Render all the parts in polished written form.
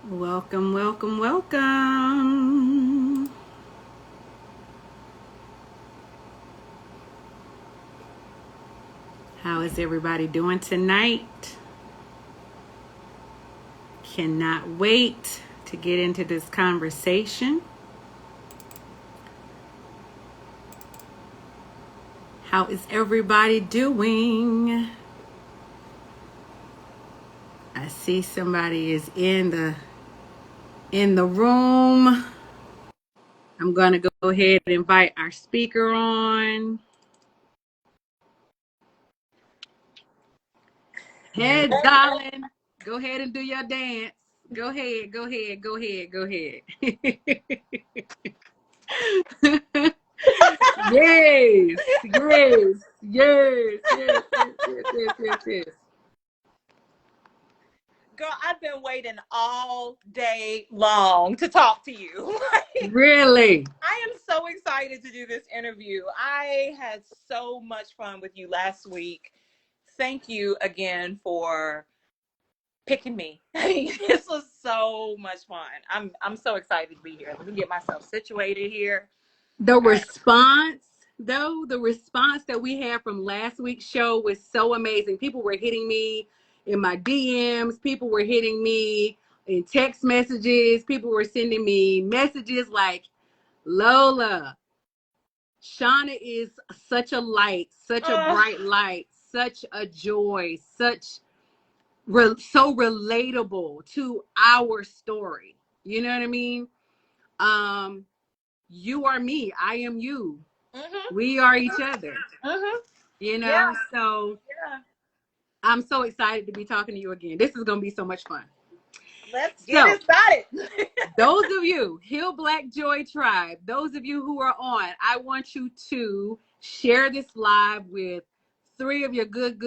Welcome, welcome, welcome. How is everybody doing tonight? Cannot wait to get into this conversation. How is everybody doing? I see somebody is in the room. I'm going to go ahead and invite our speaker on. Hey, darling. Go ahead and do your dance. Go ahead, go ahead, go ahead, go ahead. Yes, yes, yes, yes, yes. Girl, I've been waiting all day long to talk to you. Really? I am so excited to do this interview. I had so much fun with you last week. Thank you again for picking me. This was so much fun. I'm so excited to be here. Let me get myself situated here. The response, though, the response that we had from last week's show was so amazing. People were hitting me in my DMs. People were hitting me in text messages. People were sending me messages like, Lola, Shauna is such a light, such a bright light, such a joy, so relatable to our story. You know what I mean? You are me, I am you. We are each other. You know, Yeah. so Yeah. I'm so excited to be talking to you again. This is going to be so much fun. Let's get So, it started. those of you, Heal Black Joy Tribe, those of you who are on, I want you to share this live with 3 of your good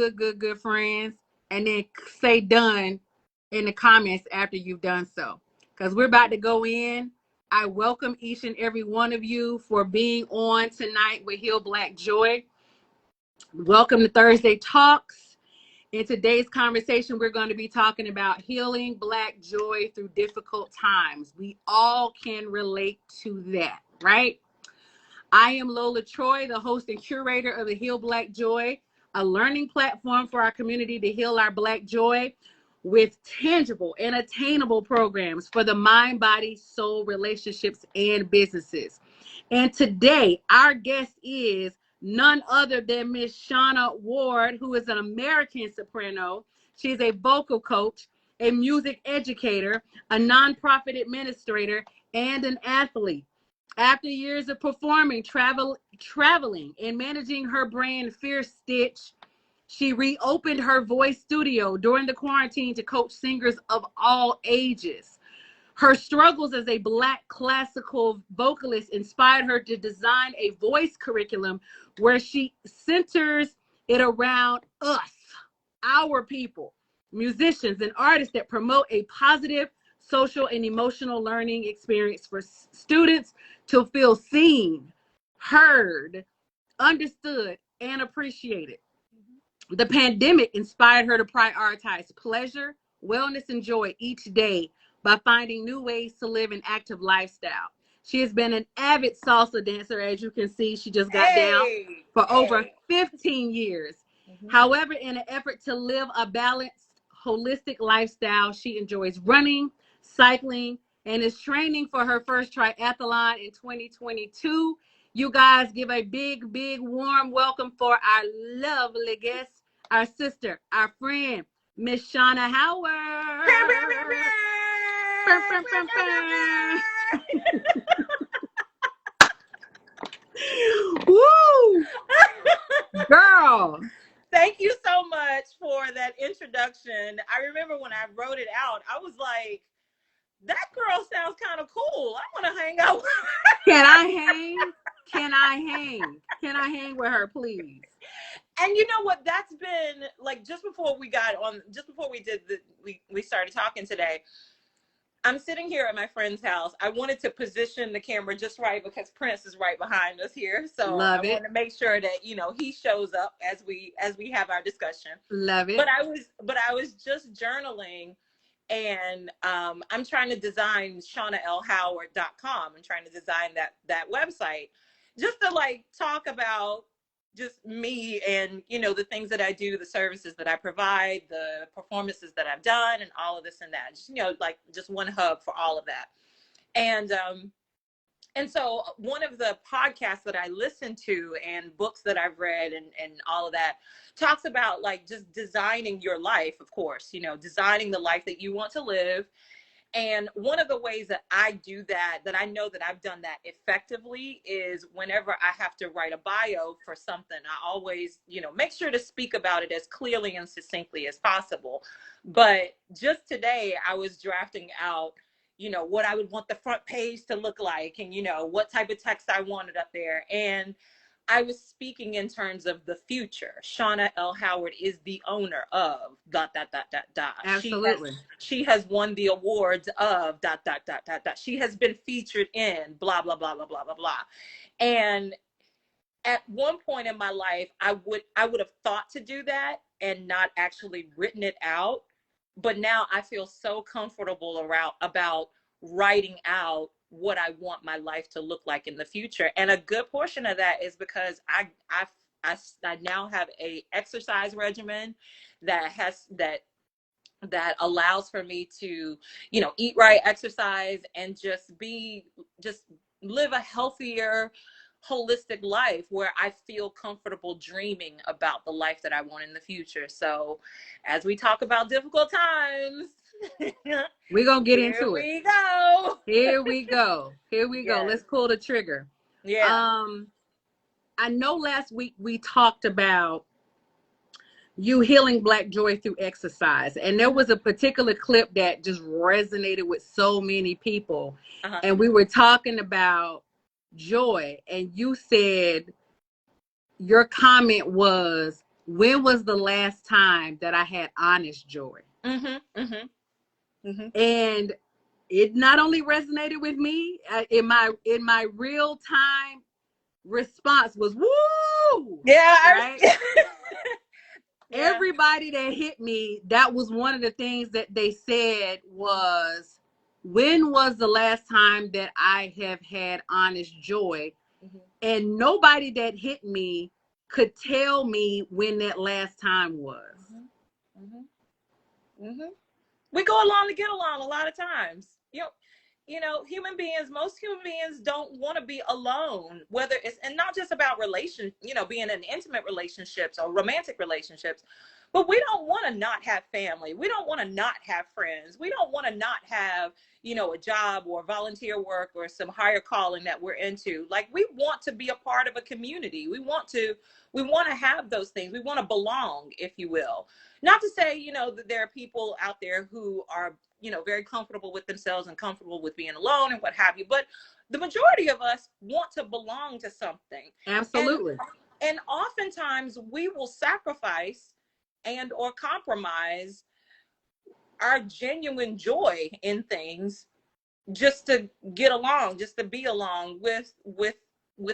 friends, and then say done in the comments after you've done so. Because we're about to go in. I welcome each and every one of you for being on tonight with Heal Black Joy. Welcome to Thursday Talks. In today's conversation, we're going to be talking about healing Black joy through difficult times. We all can relate to that, right? I am Lola Troy, the host and curator of the Heal Black Joy, a learning platform for our community to heal our Black joy with tangible and attainable programs for the mind, body, soul, relationships, and businesses. And today, our guest is none other than Miss Shauna Howard, who is an American soprano. She is a vocal coach, a music educator, a nonprofit administrator, and an athlete. After years of performing, traveling, and managing her brand Fierce Stitch, she reopened her voice studio during the quarantine to coach singers of all ages. Her struggles as a Black classical vocalist inspired her to design a voice curriculum where she centers it around us, our people, musicians and artists that promote a positive social and emotional learning experience for students to feel seen, heard, understood, and appreciated. The pandemic inspired her to prioritize pleasure, wellness, and joy each day by finding new ways to live an active lifestyle. She has been an avid salsa dancer, as you can see. She just got down for over 15 years. However, in an effort to live a balanced, holistic lifestyle, she enjoys running, cycling, and is training for her first triathlon in 2022. You guys give a big, big, warm welcome for our lovely guest, our sister, our friend, Miss Shauna Howard. Woo! Girl. Thank you so much for that introduction. I remember when I wrote it out, I was like, that girl sounds kind of cool. I want to hang out with her. Can I hang? Can I hang? Can I hang with her, please? And you know what? That's been like just before we started talking today. I'm sitting here at my friend's house. I wanted to position the camera just right because Prince is right behind us here. So Love I it. want to make sure that, he shows up as we have our discussion. Love it. But I was just journaling, And I'm trying to design ShaunaLHoward.com. I'm trying to design that website just to like talk about just me and, you know, the things that I do, the services that I provide, the performances that I've done, and all of this and that. Just, you know, like just one hub for all of that. And so one of the podcasts that I listen to and books that I've read and all of that talks about like just designing your life, of course, you know, designing the life that you want to live. And one of the ways that I do that, that I know that I've done that effectively, is whenever I have to write a bio for something, I always, you know, make sure to speak about it as clearly and succinctly as possible. But just today, I was drafting out, you know, what I would want the front page to look like, and, you know, what type of text I wanted up there. And I was speaking in terms of the future. Shauna L. Howard is the owner of ... Absolutely. She has won the awards of ... She has been featured in blah, blah, blah, blah, blah, blah, blah. And at one point in my life, I would have thought to do that and not actually written it out. But now I feel so comfortable about writing out what I want my life to look like in the future. And a good portion of that is because I now have a exercise regimen that allows for me to, you know, eat right, exercise, and just live a healthier, holistic life where I feel comfortable dreaming about the life that I want in the future. So as we talk about difficult times, we're going to get into it. Here we go. Here we go. Let's pull the trigger. Yeah. I know last week we talked about you healing Black joy through exercise. And there was a particular clip that just resonated with so many people. And we were talking about joy. And you said, your comment was, when was the last time that I had honest joy? And it not only resonated with me, in my real time response was, woo! Yeah. Right? Yeah. Everybody that hit me, that was one of the things that they said was, when was the last time that I have had honest joy? And nobody that hit me could tell me when that last time was. We go along to get along a lot of times. You know, most human beings don't want to be alone, whether it's, and not just about being in intimate relationships or romantic relationships, but we don't want to not have family. We don't want to not have friends. We don't want to not have, you know, a job or volunteer work or some higher calling that we're into. Like, we want to be a part of a community. We want to have those things. We want to belong, if you will. Not to say, you know, that there are people out there who are, you know, very comfortable with themselves and comfortable with being alone and what have you. But the majority of us want to belong to something. Absolutely. And oftentimes we will sacrifice and or compromise our genuine joy in things just to get along, just to be along with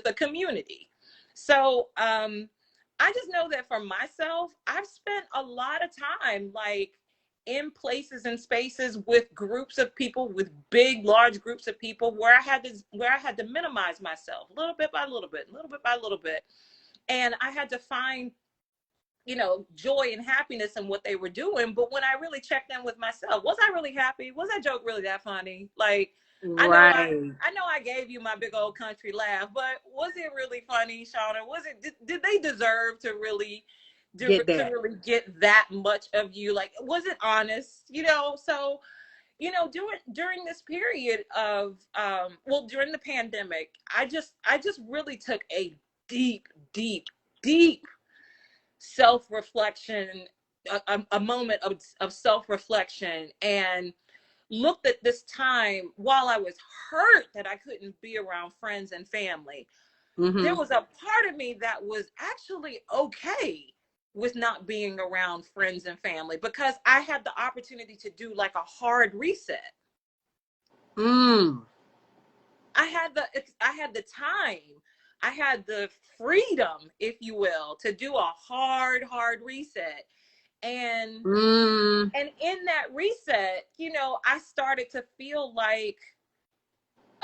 a community. So I just know that for myself, I've spent a lot of time like in places and spaces with groups of people, with large groups of people, where I had to minimize myself little bit by little bit, and I had to find, you know, joy and happiness in what they were doing. But when I really checked in with myself, was I really happy? Was that joke really that funny? Like, right. I know I gave you my big old country laugh, but was it really funny, Shauna? Did they deserve to really get that much of you? Like, was it honest? You know, so, you know, during this period of during the pandemic, I just really took a deep self-reflection, a moment of self-reflection, and looked at this time while I was hurt that I couldn't be around friends and family. There was a part of me that was actually okay with not being around friends and family, because I had the opportunity to do like a hard reset. I had the time, I had the freedom, if you will, to do a hard reset. And And in that reset, you know, I started to feel like,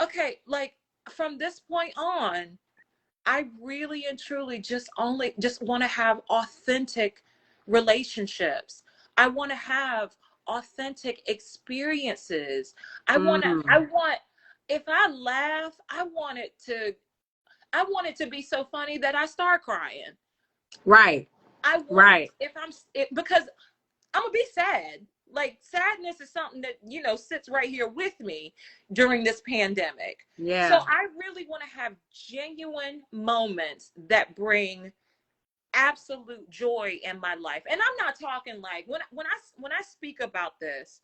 okay, like from this point on, I really and truly just want to have authentic relationships. I want to have authentic experiences. I want, if I laugh, I want it to be so funny that I start crying. Right. I want, Right. because I'm gonna be sad. Like sadness is something that, you know, sits right here with me during this pandemic. So Yeah. I really want to have genuine moments that bring absolute joy in my life. And I'm not talking like when I speak about this,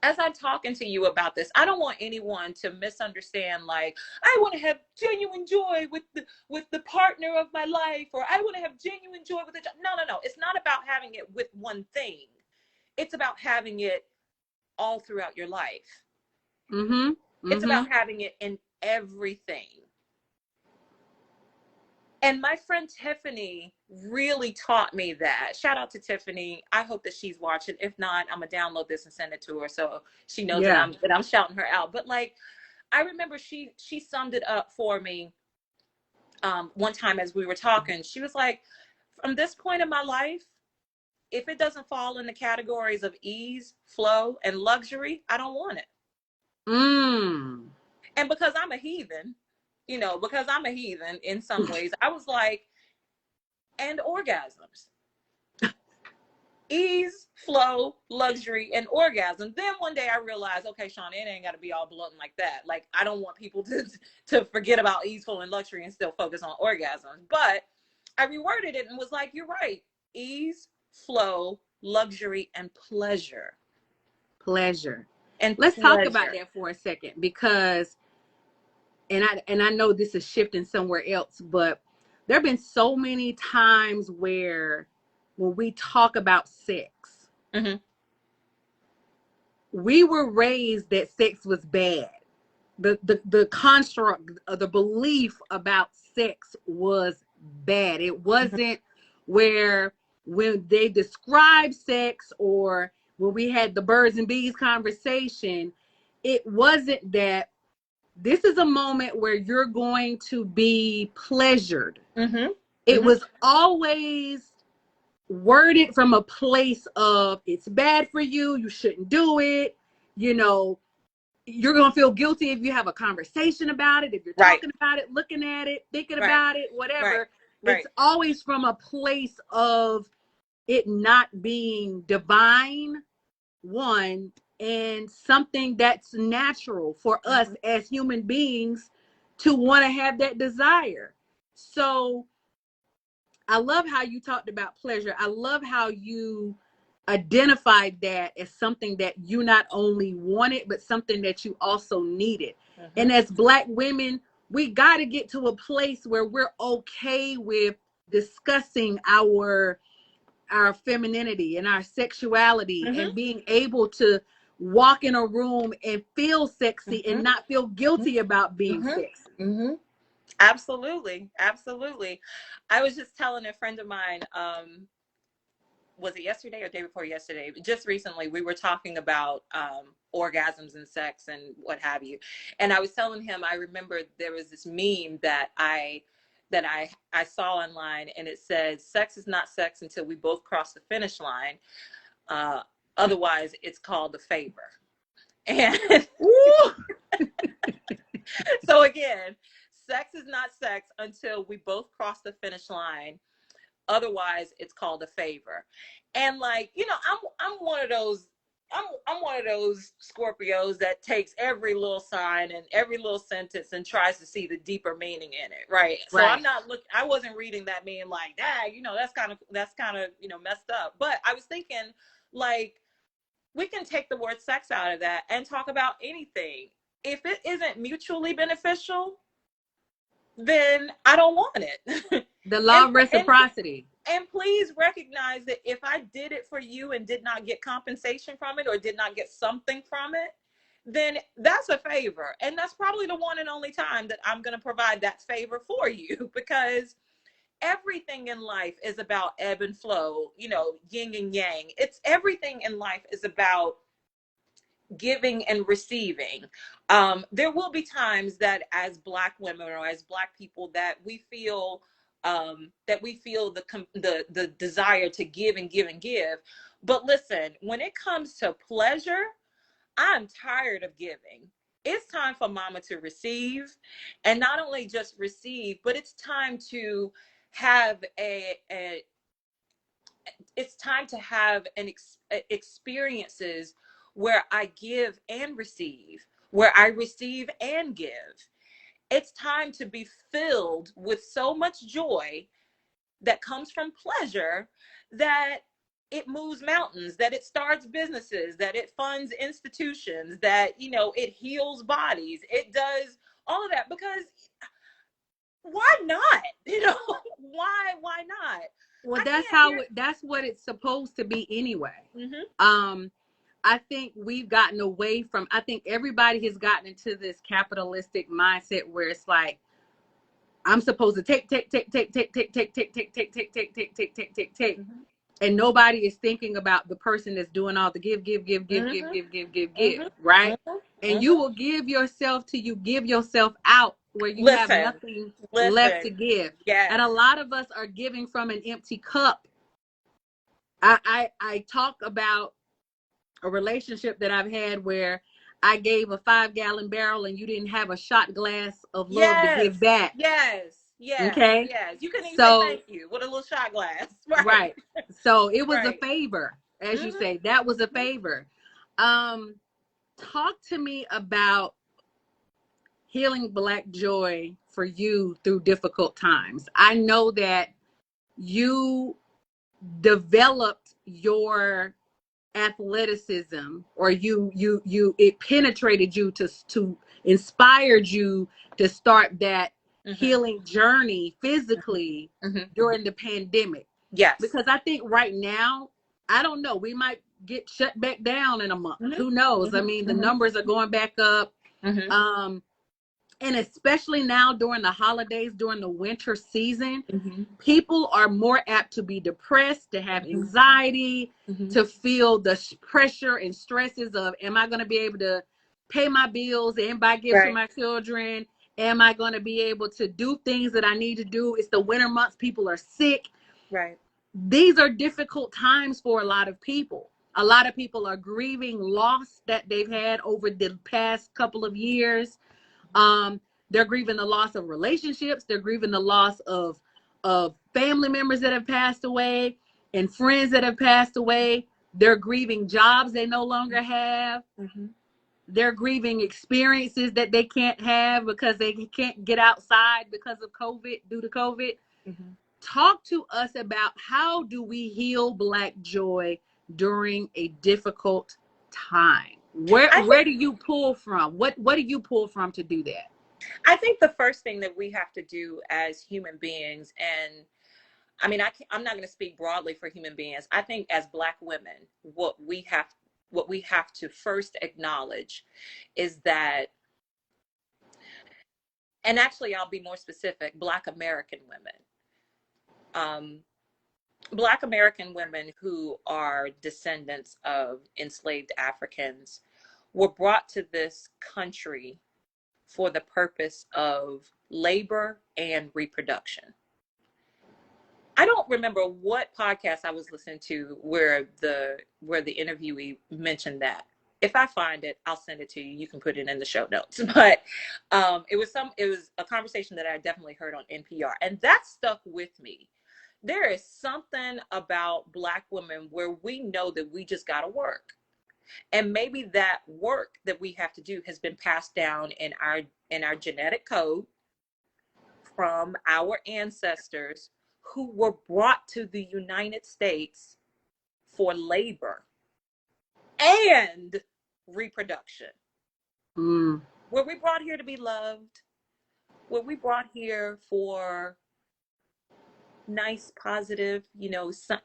as I'm talking to you about this, I don't want anyone to misunderstand like I want to have genuine joy with the partner of my life, or I want to have genuine joy with the job. No, no, no. It's not about having it with one thing. It's about having it all throughout your life. Mm-hmm. It's Mm-hmm. about having it in everything. And my friend Tiffany really taught me that. Shout out to Tiffany. I hope that she's watching. If not, I'm gonna download this and send it to her so she knows that Yeah. I'm shouting her out. But like, I remember she summed it up for me one time as we were talking. She was like, from this point in my life, if it doesn't fall in the categories of ease, flow, and luxury, I don't want it. Mm. And because I'm a heathen, you know, because I'm a heathen in some ways, I was like, and orgasms. Ease, flow, luxury, and orgasm. Then one day I realized, okay, Shauna, it ain't got to be all blunt like that. Like, I don't want people to forget about easeful and luxury and still focus on orgasms. But I reworded it and was like, you're right. Ease, flow, luxury, and pleasure. Pleasure. And Let's talk about pleasure. that for a second, because and I know this is shifting somewhere else, but there have been so many times where when we talk about sex, Mm-hmm. we were raised that sex was bad. The construct, the belief about sex was bad. It Mm-hmm. wasn't where when they describe sex, or when we had the birds and bees conversation, it wasn't that this is a moment where you're going to be pleasured. Mm-hmm. It Mm-hmm. was always worded from a place of it's bad for you, you shouldn't do it, you know, you're going to feel guilty if you have a conversation about it, if you're Right. talking about it, looking at it, thinking Right. about it, Right. whatever. It's Right. always from a place of it not being divine, one, and something that's natural for us Mm-hmm. as human beings to want to have that desire. So I love how you talked about pleasure. I love how you identified that as something that you not only wanted, but something that you also needed. Mm-hmm. And as Black women, we got to get to a place where we're okay with discussing our femininity and our sexuality, Mm-hmm. and being able to walk in a room and feel sexy Mm-hmm. and not feel guilty about being Mm-hmm. sexy. Mm-hmm. Absolutely. Absolutely. I was just telling a friend of mine, was it yesterday or day before yesterday? Just recently, we were talking about orgasms and sex and what have you. And I was telling him, I remember there was this meme that I saw online, and it said, sex is not sex until we both cross the finish line. Uh, Otherwise, it's called a favor. And so again, sex is not sex until we both cross the finish line. Otherwise, it's called a favor. And like, you know, I'm one of those I'm one of those Scorpios that takes every little sign and every little sentence and tries to see the deeper meaning in it, right? So Right. I wasn't reading that being like, dang, you know, that's kind of, you know, messed up. But I was thinking like we can take the word sex out of that and talk about anything. If it isn't mutually beneficial, then I don't want it. The law and of and reciprocity. and please recognize that if I did it for you and did not get compensation from it or did not get something from it, then that's a favor. And that's probably the one and only time that I'm going to provide that favor for you because everything in life is about ebb and flow, you know, yin and yang. It's everything in life is about giving and receiving. There will be times that as Black women or as Black people that we feel the desire to give and give and give. But listen, when it comes to pleasure, I'm tired of giving. It's time for mama to receive, and not only just receive, but it's time to have a it's time to have experiences where I give and receive, where I receive and give. It's time to be filled with so much joy that comes from pleasure that it moves mountains, that it starts businesses, that it funds institutions, that, you know, it heals bodies. It does all of that because why not? You know, why not? Well, I can't hear. that's what it's supposed to be anyway. Mm-hmm. I think we've gotten away from, I think everybody has gotten into this capitalistic mindset where it's like, I'm supposed to take, and nobody is thinking about the person that's doing all the give, right? And you will give yourself till you give yourself out where you have nothing left to give. Yes. And a lot of us are giving from an empty cup. I talk about a relationship that I've had where I gave a 5-gallon barrel and you didn't have a shot glass of love to give back. Yes. Okay. You couldn't even say thank you with a little shot glass. Right. So it was a favor, as you say. That was a favor. Talk to me about healing Black joy for you through difficult times. I know that you developed your athleticism, or you it penetrated you to inspired you to start that healing journey physically during the pandemic. Yes. Because I think right now, I don't know, we might get shut back down in a month. Who knows? I mean, the numbers are going back up. And especially now during the holidays, during the winter season, people are more apt to be depressed, to have anxiety, to feel the pressure and stresses of, am I going to be able to pay my bills and buy gifts for my children? Am I going to be able to do things that I need to do? It's the winter months. People are sick. Right. These are difficult times for a lot of people. A lot of people are grieving loss that they've had over the past couple of years. They're grieving the loss of relationships. They're grieving the loss of family members that have passed away and friends that have passed away. They're grieving jobs they no longer have. They're grieving experiences that they can't have because they can't get outside because of COVID, due to COVID. Talk to us about, how do we heal Black joy during a difficult time? Where do you pull from? What do you pull from to do that? I think the first thing that we have to do as human beings, and I mean, I'm not going to speak broadly for human beings. I think as Black women, what we have to first acknowledge is that, and actually I'll be more specific, Black American women. Black American women who are descendants of enslaved Africans were brought to this country for the purpose of labor and reproduction. I don't remember what podcast I was listening to where the interviewee mentioned that. If I find it, I'll send it to you. You can put it in the show notes. But it was a conversation that I definitely heard on NPR, and that stuck with me. There is something about Black women where we know that we just got to work. And maybe that work that we have to do has been passed down in our genetic code from our ancestors who were brought to the United States for labor and reproduction. Were we brought here to be loved? Were we brought here for nice, positive,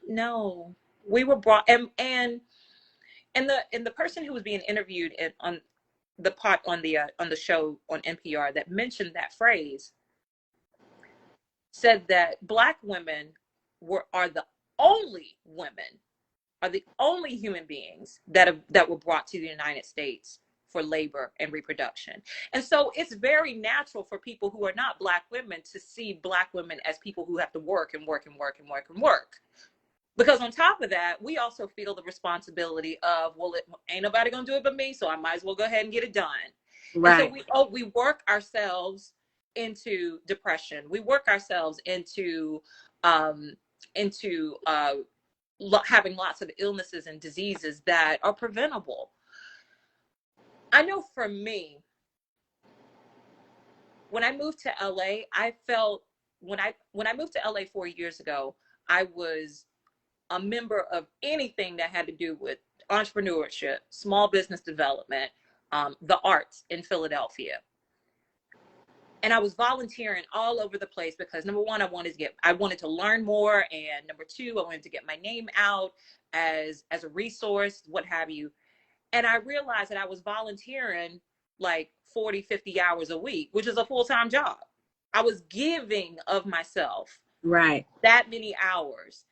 no. We were brought, and the person who was being interviewed on the show on NPR that mentioned that phrase said that Black women are the only women, are the only human beings that were brought to the United States for labor and reproduction. And so it's very natural for people who are not Black women to see Black women as people who have to work and work and work and work and work. Because on top of that, we also feel the responsibility of, well, ain't nobody gonna do it but me, so I might as well go ahead and get it done. Right. And so we work ourselves into depression. We work ourselves into into having lots of illnesses and diseases that are preventable. I know for me, when I moved to LA, I felt when I moved to LA 4 years ago, I was a member of anything that had to do with entrepreneurship, small business development, the arts in Philadelphia. And I was volunteering all over the place because number one, I wanted to learn more, and number two, I wanted to get my name out as a resource, what have you. And I realized that I was volunteering like 40, 50 hours a week, which is a full-time job. I was giving of myself that many hours.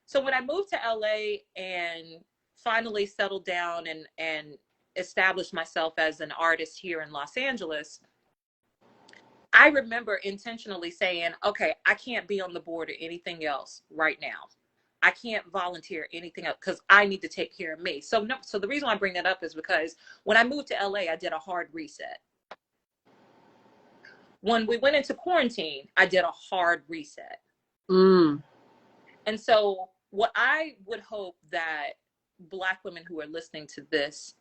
So when I moved to LA and finally settled down and established myself as an artist here in Los Angeles, I remember intentionally saying, okay, I can't be on the board or anything else right now. I can't volunteer anything else because I need to take care of me. So the reason I bring that up is because when I moved to LA, I did a hard reset. When we went into quarantine, I did a hard reset. And so what I would hope that Black women who are listening to this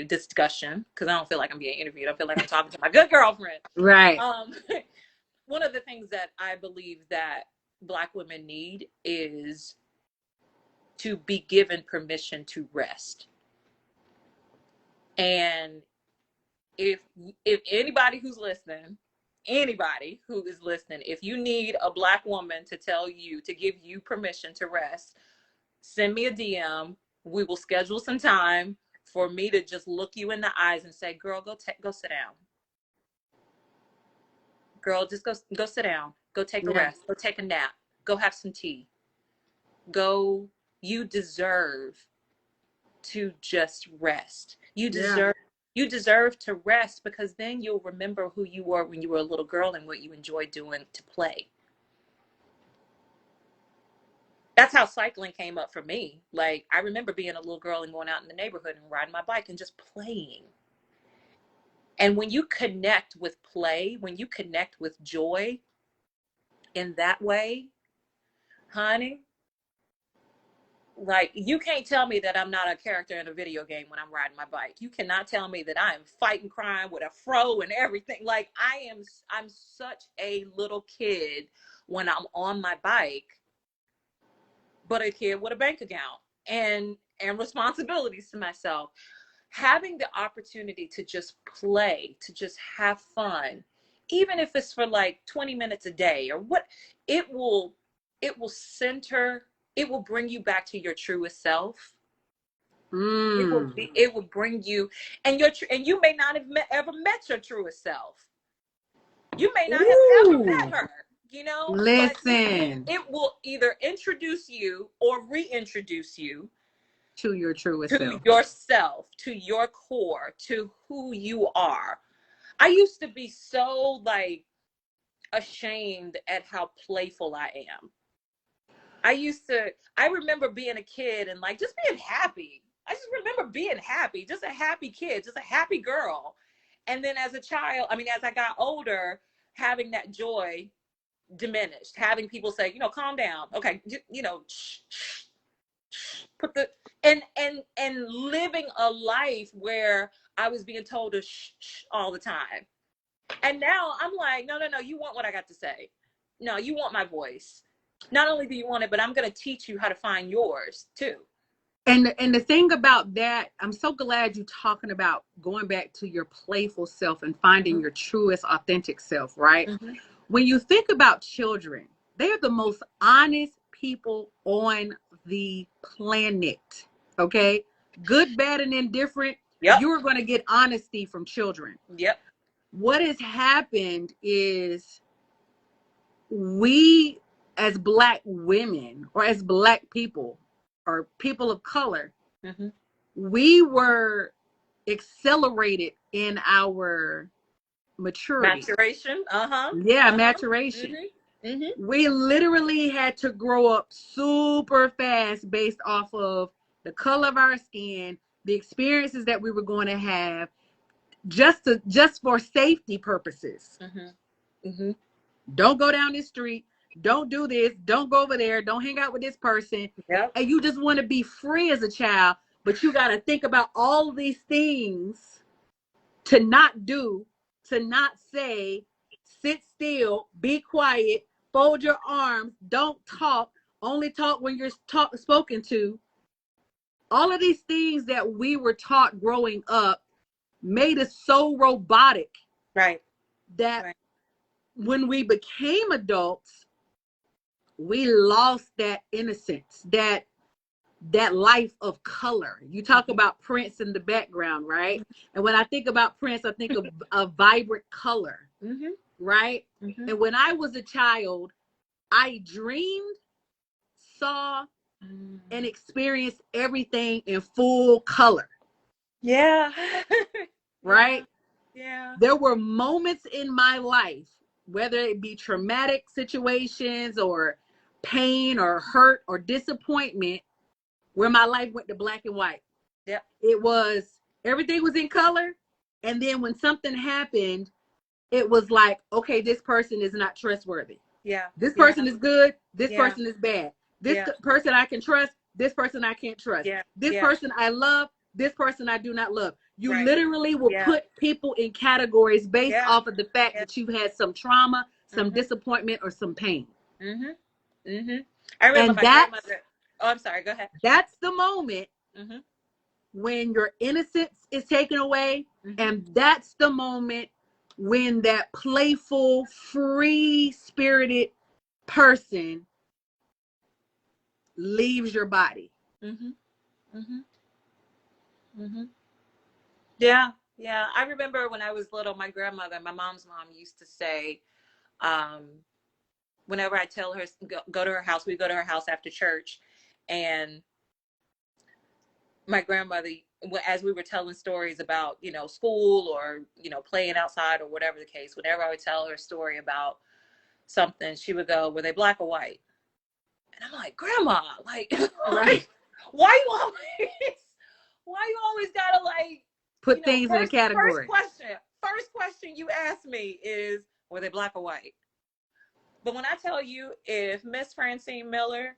discussion, because I don't feel like I'm being interviewed. I feel like I'm talking to my good girlfriend. Right. One of the things that I believe that Black women need is to be given permission to rest. And if anybody who's listening, if you need a Black woman to give you permission to rest, send me a DM. We will schedule some time for me to just look you in the eyes and say, girl, go sit down. Girl, just go sit down. Go take a rest. Go take a nap. Go have some tea. You deserve to just rest. You deserve to rest, because then you'll remember who you were when you were a little girl and what you enjoyed doing to play. That's how cycling came up for me. Like, I remember being a little girl and going out in the neighborhood and riding my bike and just playing. And when you connect with play, when you connect with joy in that way, honey, like, you can't tell me that I'm not a character in a video game when I'm riding my bike. You cannot tell me that I am fighting crime with a fro and everything. Like, I'm such a little kid when I'm on my bike, but a kid with a bank account and responsibilities to myself. Having the opportunity to just play, to just have fun, even if it's for like 20 minutes a day or what, it will bring you back to your truest self. It will bring you, and you may not have ever met your truest self. You may not have ever met her, Listen. But it will either introduce you or reintroduce you to your truest to self. yourself, to your core, to who you are. I used to be so like ashamed at how playful I am. I remember being a kid and like just being happy. I just remember being happy, just a happy kid, just a happy girl. And then as I got older, having that joy diminished, having people say, calm down. Okay. And living a life where I was being told to shh all the time. And now I'm like, no, you want what I got to say. No, you want my voice. Not only do you want it, but I'm going to teach you how to find yours too. And the thing about that, I'm so glad you're talking about going back to your playful self and finding your truest, authentic self, right? When you think about children, they're the most honest people on the planet, okay? Good, bad, and indifferent. Yep. You're going to get honesty from children. Yep. What has happened is we as Black women or as Black people or people of color, Mm-hmm. we were accelerated in our maturity. Maturation. Yeah, maturation. Mm-hmm. Mm-hmm. We literally had to grow up super fast based off of the color of our skin, the experiences that we were going to have, just for safety purposes. Mm-hmm. Mm-hmm. Don't go down this street. Don't do this. Don't go over there. Don't hang out with this person. Yep. And you just want to be free as a child, but you got to think about all of these things to not do, to not say, sit still, be quiet, fold your arms, don't talk, only talk when you're spoken to. All of these things that we were taught growing up made us so robotic Right. that Right. when we became adults, we lost that innocence, that life of color. You talk about Prince in the background, right? And when I think about Prince, I think of a vibrant color, Mm-hmm. right? Mm-hmm. And when I was a child, I dreamed, saw, and experienced everything in full color, Yeah. right? Yeah. There were moments in my life, whether it be traumatic situations or pain or hurt or disappointment, where my life went to black and white. Yep. It was, everything was in color. And then when something happened, it was like, okay, this person is not trustworthy. Yeah. This Yeah. person is good. This Yeah. person is bad. This Yeah. person I can trust. This person I can't trust. Yeah. This Yeah. person I love. This person I do not love. You Right. literally will Yeah. put people in categories based Yeah. off of the fact Yeah. that you've had some trauma, some Mm-hmm. disappointment, or some pain. Mm-hmm. Mm-hmm. I remember And my grandmother. Oh, I'm sorry. Go ahead. that's the moment Mm-hmm. when your innocence is taken away. Mm-hmm. And that's the moment when that playful, free spirited person leaves your body. Mm-hmm. Mm-hmm. Mm-hmm. Yeah. Yeah. I remember when I was little, my grandmother, my mom's mom, used to say, um, whenever I tell her go to her house, we go to her house after church, and my grandmother, as we were telling stories about, school or, playing outside or whatever the case, whenever I would tell her a story about something, she would go, were they black or white? And I'm like, Grandma, like, Right. why you always, why you always gotta like, Put things in a first category. question you ask me is, were they black or white? But when I tell you, if Miss Francine Miller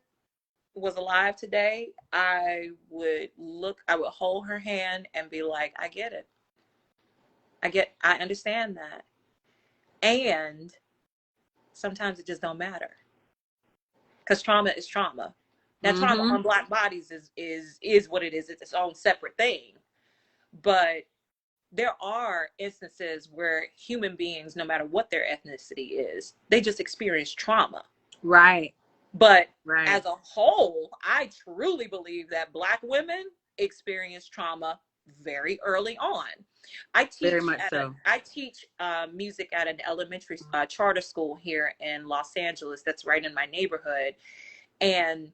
was alive today, I would hold her hand and be like, I get it. I understand that. And sometimes it just don't matter. Because trauma is trauma. Now, trauma on Black bodies is what it is. It's its own separate thing. But there are instances where human beings, no matter what their ethnicity is, they just experience trauma. Right. But Right. as a whole, I truly believe that Black women experience trauma very early on. I teach Very much so. music at an elementary charter school here in Los Angeles that's right in my neighborhood. And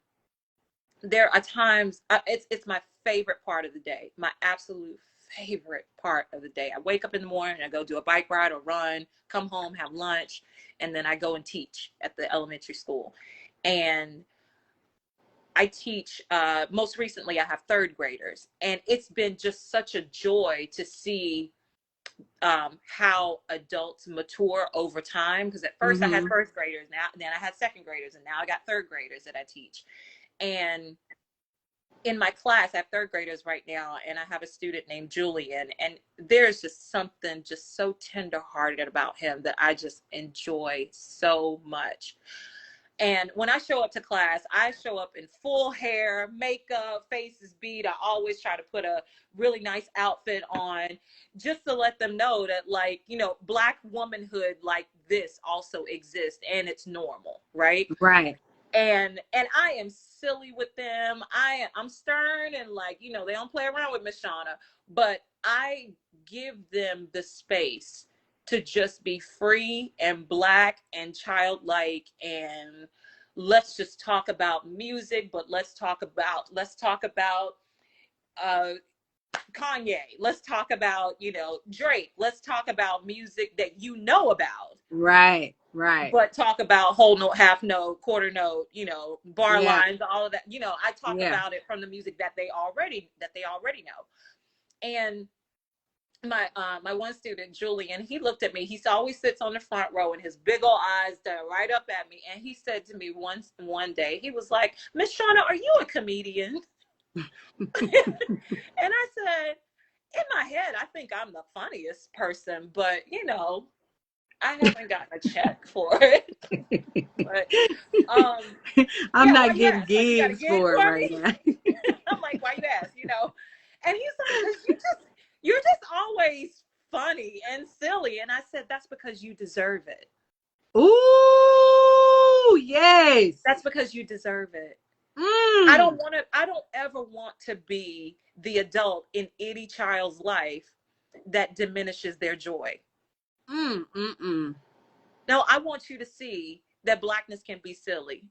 there are times, it's my favorite part of the day, my absolute favorite part of the day. I wake up in the morning, I go do a bike ride or run, come home, have lunch, and then I go and teach at the elementary school. And I teach, most recently, I have third graders. And it's been just such a joy to see how adults mature over time. Because at first I had first graders, now then I had second graders, and now I got third graders that I teach. And in my class, I have third graders right now, and I have a student named Julian, and there's just something just so tenderhearted about him that I just enjoy so much. And when I show up to class, I show up in full hair, makeup, faces beat. I always try to put a really nice outfit on just to let them know that, like, Black womanhood like this also exists and it's normal, right? Right. And I am silly with them. I'm stern and, like, they don't play around with Miss Shauna, but I give them the space to just be free and Black and childlike, and let's just talk about music, but let's talk about uh Kanye. Let's talk about, Drake. Let's talk about music that you know about. Right. Right. But talk about whole note, half note, quarter note, bar Yeah. lines, all of that. I talk Yeah. about it from the music that they already know. And my one student, Julian, he looked at me. He always sits on the front row, and his big old eyes staring right up at me. And he said to me one day, he was like, "Miss Shauna, are you a comedian?" And I said, in my head, I think I'm the funniest person, but I haven't gotten a check for it. But I'm why not you getting ask? Like, you got a gigs gig for it for right me? now. I'm like, why you ask? And he's like, because you're just always funny and silly. And I said, that's because you deserve it. Ooh, yes. That's because you deserve it. Mm. I don't ever want to be the adult in any child's life that diminishes their joy. No, I want you to see that Blackness can be silly.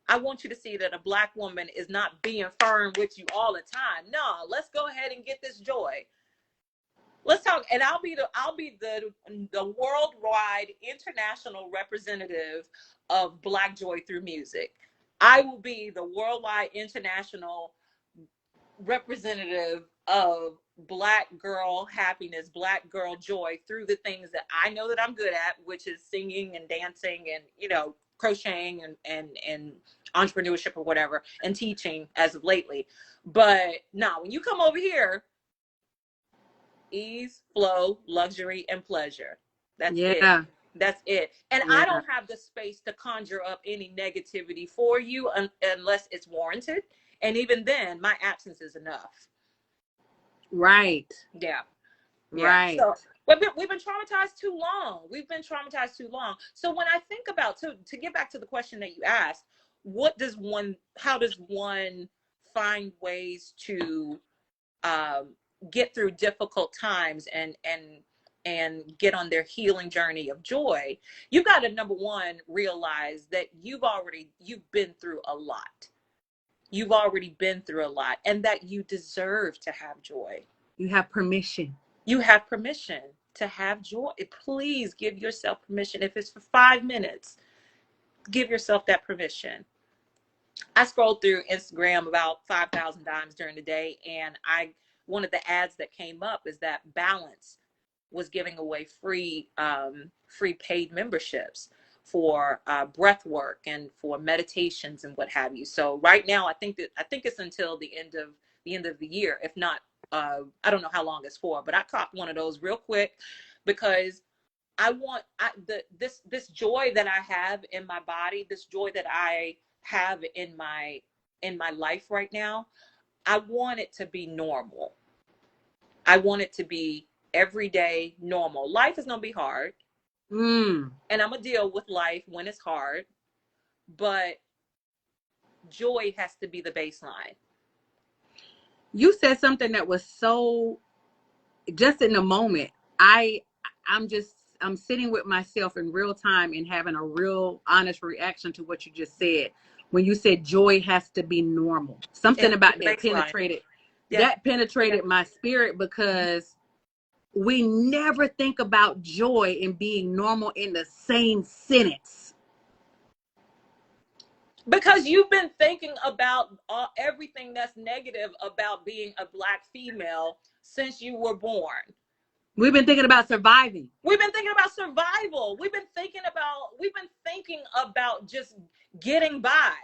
I want you to see that a Black woman is not being firm with you all the time. No, let's go ahead and get this joy. Let's talk, and I'll be the worldwide international representative of Black joy through music. I will be the worldwide international representative of Black girl happiness, Black girl joy through the things that I know that I'm good at, which is singing and dancing and crocheting and entrepreneurship or whatever, and teaching as of lately. But now when you come over here, ease, flow, luxury, and pleasure. That's it. Yeah. That's it. And Yeah. I don't have the space to conjure up any negativity for you unless it's warranted. And even then, my absence is enough. Right. Yeah. Yeah. Right. So we've been traumatized too long. We've been traumatized too long. So when I think about, to get back to the question that you asked, how does one find ways to get through difficult times and get on their healing journey of joy? You got to, number one, realize that you've been through a lot. You've already been through a lot, and that you deserve to have joy. You have permission. You have permission to have joy. Please give yourself permission. If it's for 5 minutes, give yourself that permission. I scrolled through Instagram about 5,000 times during the day, and one of the ads that came up is that Balance was giving away free paid memberships for breath work and for meditations and what have you. So right now, I think it's until the end of the year. If not, I don't know how long it's for, but I copped one of those real quick because I want this joy that I have in my body, this joy that I have in my life right now. I want it to be normal. I want it to be everyday normal. Life is gonna be hard, and I'm gonna deal with life when it's hard, but joy has to be the baseline. You said something that was so just in the moment. I'm sitting with myself in real time and having a real honest reaction to what you just said. When you said joy has to be normal, something about that penetrated my spirit, because we never think about joy and being normal in the same sentence. Because you've been thinking about everything that's negative about being a Black female since you were born. We've been thinking about surviving. We've been thinking about survival. We've been thinking about just getting by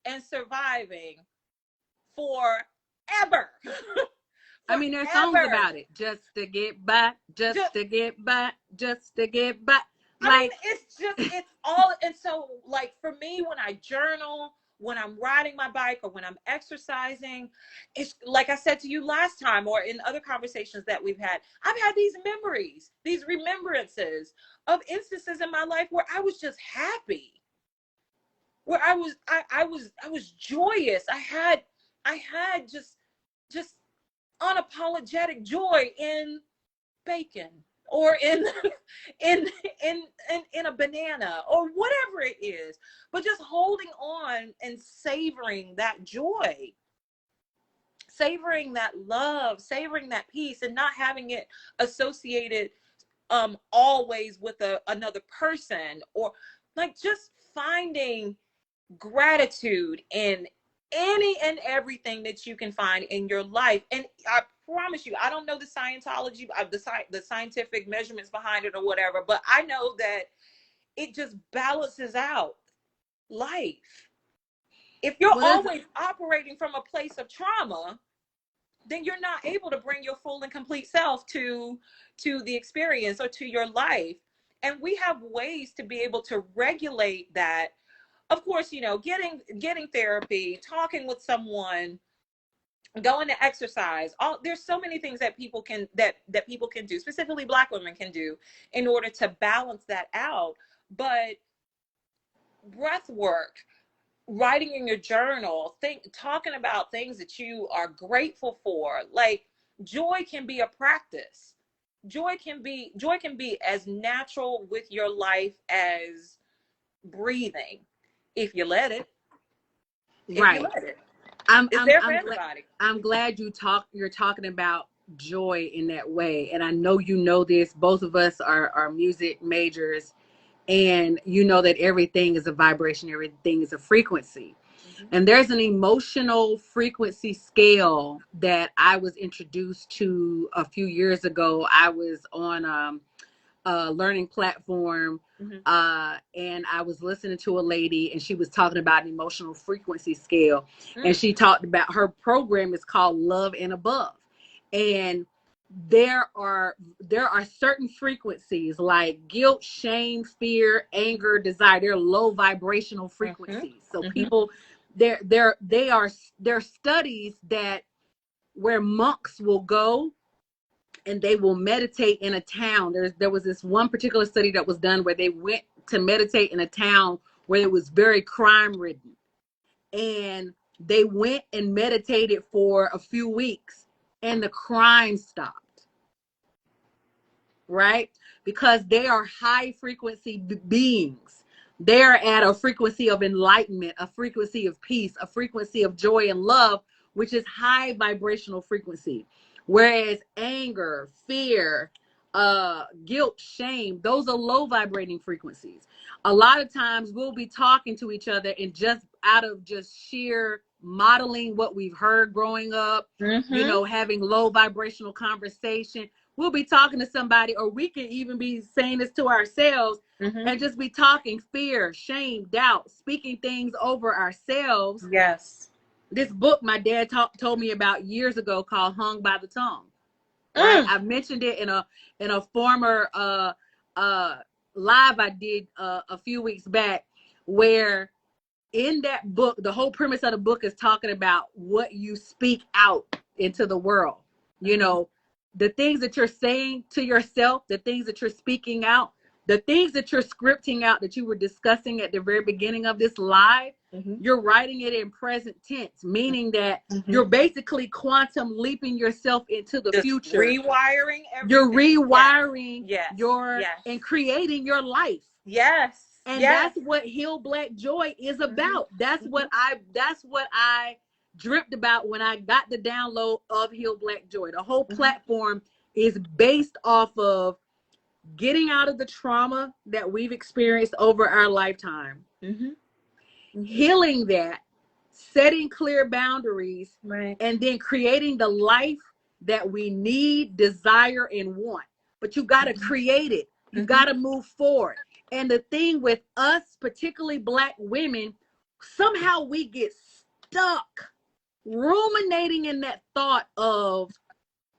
and surviving forever. I mean, there's songs about it. Just to get by, just to get by, just to get by. Like, I mean, it's all. And so, like, for me, when I journal, when I'm riding my bike, or when I'm exercising, it's like I said to you last time, or in other conversations that we've had, I've had these memories, these remembrances of instances in my life where I was just happy, where I was joyous. I had just unapologetic joy in bacon or in in in a banana or whatever it is, but just holding on and savoring that joy, savoring that love, savoring that peace, and not having it associated always with another person, or like just finding gratitude in any and everything that you can find in your life. And I promise you, I don't know the Scientology, the scientific measurements behind it or whatever, but I know that it just balances out life. If you're always operating from a place of trauma, then you're not able to bring your full and complete self to the experience or to your life. And we have ways to be able to regulate that. Of course, you know, getting therapy, talking with someone, going to exercise. There's so many things that people can people can do, specifically Black women can do, in order to balance that out. But breath work, writing in your journal, talking about things that you are grateful for, like joy can be a practice. Joy can be as natural with your life as breathing, if you let it. Right. It's there for everybody. I'm glad you're talking about joy in that way. And I know you know this. Both of us are music majors, and you know that everything is a vibration, everything is a frequency. Mm-hmm. And there's an emotional frequency scale that I was introduced to a few years ago. I was on learning platform, and I was listening to a lady, and she was talking about an emotional frequency scale, and she talked about her program is called Love and Above, and there are certain frequencies like guilt, shame, fear, anger, desire. They're low vibrational frequencies. So people, there are studies that where monks will go and they will meditate in a town. There was this one particular study that was done where they went to meditate in a town where it was very crime ridden. And they went and meditated for a few weeks and the crime stopped. Right? Because they are high frequency beings. They're at a frequency of enlightenment, a frequency of peace, a frequency of joy and love, which is high vibrational frequency. Whereas anger, fear, guilt, shame, those are low vibrating frequencies. A lot of times we'll be talking to each other and just out of just sheer modeling what we've heard growing up, you know, having low vibrational conversation. We'll be talking to somebody, or we can even be saying this to ourselves and just be talking fear, shame, doubt, speaking things over ourselves. Yes. This book my dad told me about years ago called Hung by the Tongue. Right? I mentioned it in a former live I did a few weeks back, where in that book, the whole premise of the book is talking about what you speak out into the world. You know, the things that you're saying to yourself, the things that you're speaking out, the things that you're scripting out that you were discussing at the very beginning of this live, you're writing it in present tense, meaning that you're basically quantum leaping yourself into the future. Rewiring everything. You're rewiring and creating your life. Yes. And that's what Heal Black Joy is about. That's what I dreamt about when I got the download of Heal Black Joy. The whole platform is based off of getting out of the trauma that we've experienced over our lifetime, healing that, setting clear boundaries, and then creating the life that we need, desire, and want. But you got to create it. You got to move forward. And the thing with us, particularly Black women, somehow we get stuck ruminating in that thought of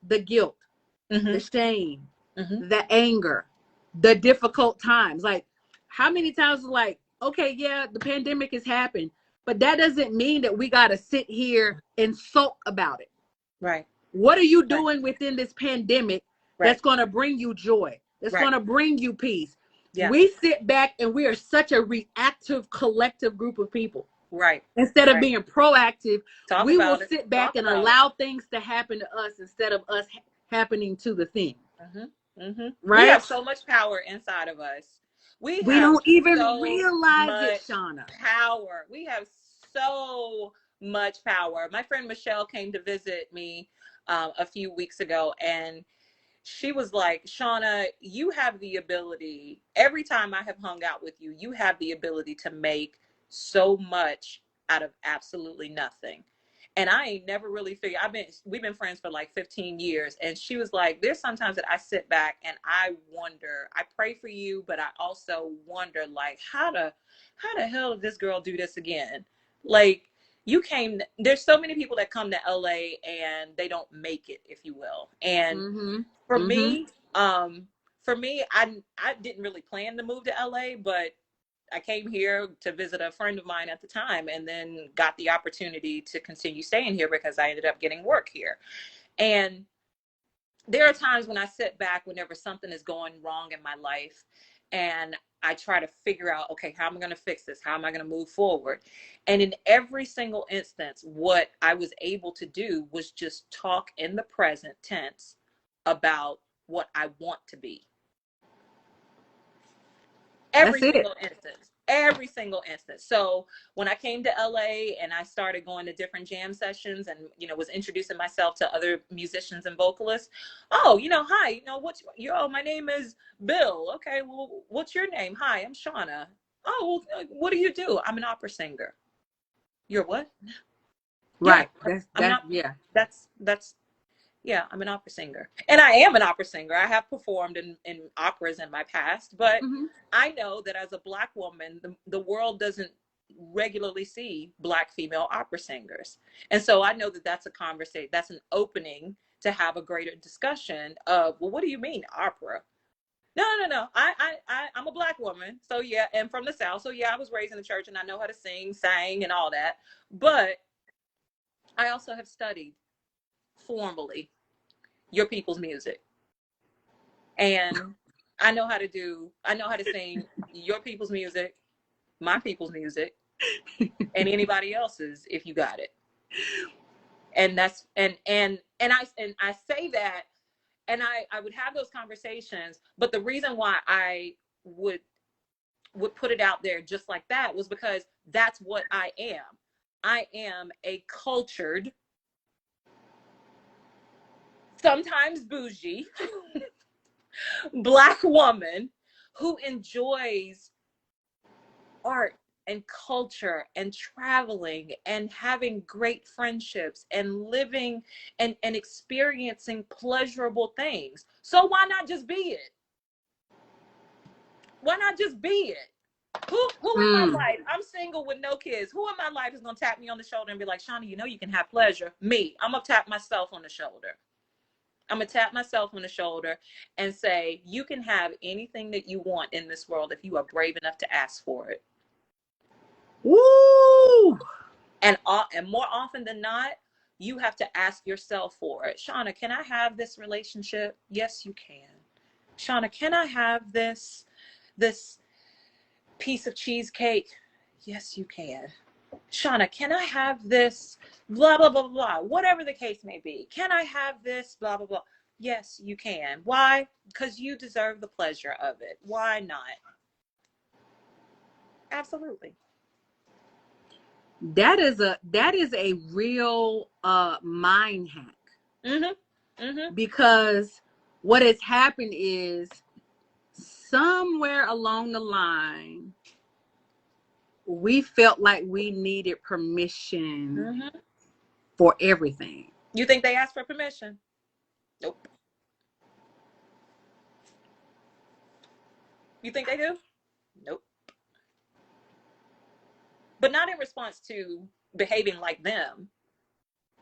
the guilt, the shame, the anger, the difficult times. Like, how many times like, okay, yeah, the pandemic has happened, but that doesn't mean that we got to sit here and sulk about it. Right. What are you doing within this pandemic that's going to bring you joy? That's going to bring you peace? Yeah. We sit back and we are such a reactive collective group of people. Right. Instead of being proactive, we will sit back and allow things to happen to us instead of us happening to the thing. We right? have so much power inside of us. We We have don't even so realize it, much Shauna. power. We have so much power. My friend Michelle came to visit me a few weeks ago, and she was like, Shauna, you have the ability, every time I have hung out with you, you have the ability to make so much out of absolutely nothing. And I ain't never really figured, we've been friends for like 15 years. And she was like, there's sometimes that I sit back and I wonder, I pray for you, but I also wonder, like, how the hell did this girl do this again? Like, there's so many people that come to LA and they don't make it, if you will. And Mm-hmm. for Mm-hmm. me, I didn't really plan to move to LA, but I came here to visit a friend of mine at the time, and then got the opportunity to continue staying here because I ended up getting work here. And there are times when I sit back whenever something is going wrong in my life, and I try to figure out, okay, how am I going to fix this? How am I going to move forward? And in every single instance, what I was able to do was just talk in the present tense about what I want to be. That's Every it. single instance. Every single instance. So when I came to LA and I started going to different jam sessions and, was introducing myself to other musicians and vocalists. Oh, hi, my name is Bill. Okay, well, what's your name? Hi, I'm Shauna. Oh, well, what do you do? I'm an opera singer. You're what? Yeah, Right. That's I'm that. not. Yeah. That's yeah, I'm an opera singer. And I am an opera singer. I have performed in operas in my past, but Mm-hmm. I know that as a Black woman, the world doesn't regularly see Black female opera singers. And so I know that that's a conversation, that's an opening to have a greater discussion of, well, what do you mean opera? No, no, no. I'm a Black woman. So yeah, and from the South. So yeah, I was raised in the church and I know how to sing, sang, and all that. But I also have studied formally your people's music. And I know how to sing your people's music, my people's music, and anybody else's if you got it. And that's and I say that, and I would have those conversations, but the reason why I would put it out there just like that was because that's what I am. I am a cultured, sometimes bougie Black woman who enjoys art and culture and traveling and having great friendships and living and experiencing pleasurable things. So why not just be it? Why not just be it? Who in my Mm. life? I'm single with no kids. Who in my life is gonna tap me on the shoulder and be like, Shauna, you can have pleasure? Me. I'm gonna tap myself on the shoulder. I'm gonna tap myself on the shoulder and say, you can have anything that you want in this world if you are brave enough to ask for it. Woo! And more often than not, you have to ask yourself for it. Shauna, can I have this relationship? Yes, you can. Shauna, can I have this piece of cheesecake? Yes, you can. Shauna, can I have this blah blah blah blah? Whatever the case may be. Can I have this blah blah blah? Yes, you can. Why? Because you deserve the pleasure of it. Why not? Absolutely. That is a real mind hack, Mhm. Mhm. because what has happened is somewhere along the line we felt like we needed permission Mhm. for everything. You think they asked for permission? Nope. You think they do? Nope. But not in response to behaving like them,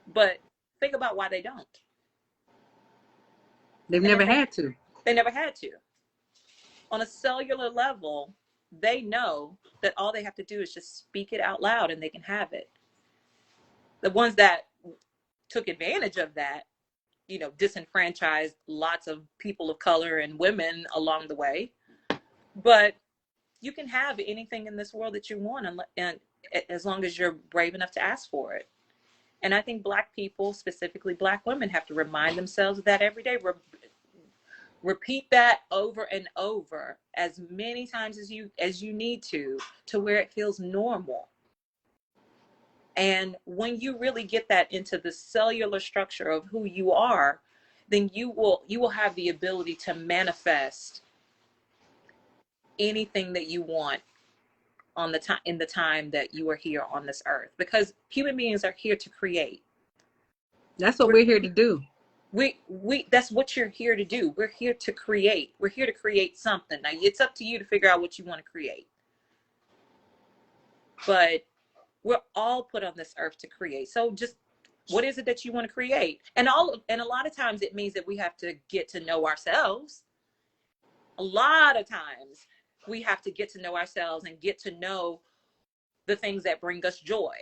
but think about why they don't. They've And then never had to. they never had to. On a cellular level, they know that all they have to do is just speak it out loud and they can have it. The ones that took advantage of that, disenfranchised lots of people of color and women along the way. But you can have anything in this world that you want, and as long as you're brave enough to ask for it. And I think Black people, specifically Black women, have to remind themselves of that every day. Repeat that over and over as many times as you need to where it feels normal. And when you really get that into the cellular structure of who you are, then you will have the ability to manifest anything that you want on the time in the time that you are here on this earth, because human beings are here to create. That's what we're here to do. We that's what you're here to do. We're here to create. We're here to create something. Now it's up to you to figure out what you want to create. But we're all put on this earth to create. So just what is it that you want to create? And a lot of times it means that we have to get to know ourselves. A lot of times we have to get to know ourselves and get to know the things that bring us joy.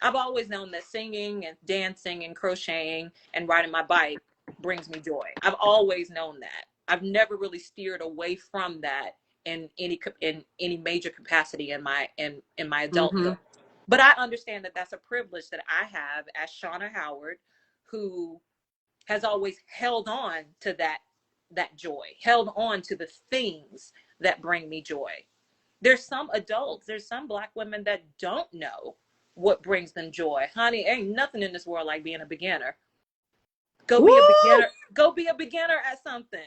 I've always known that singing and dancing and crocheting and riding my bike brings me joy. I've always known that. I've never really steered away from that in any major capacity in my adulthood. But I understand that that's a privilege that I have as Shauna Howard, who has always held on to that joy, held on to the things that bring me joy. There's some adults, there's some Black women that don't know what brings them joy. Honey, ain't nothing in this world like being a beginner. Go be a beginner. Go be a beginner at something.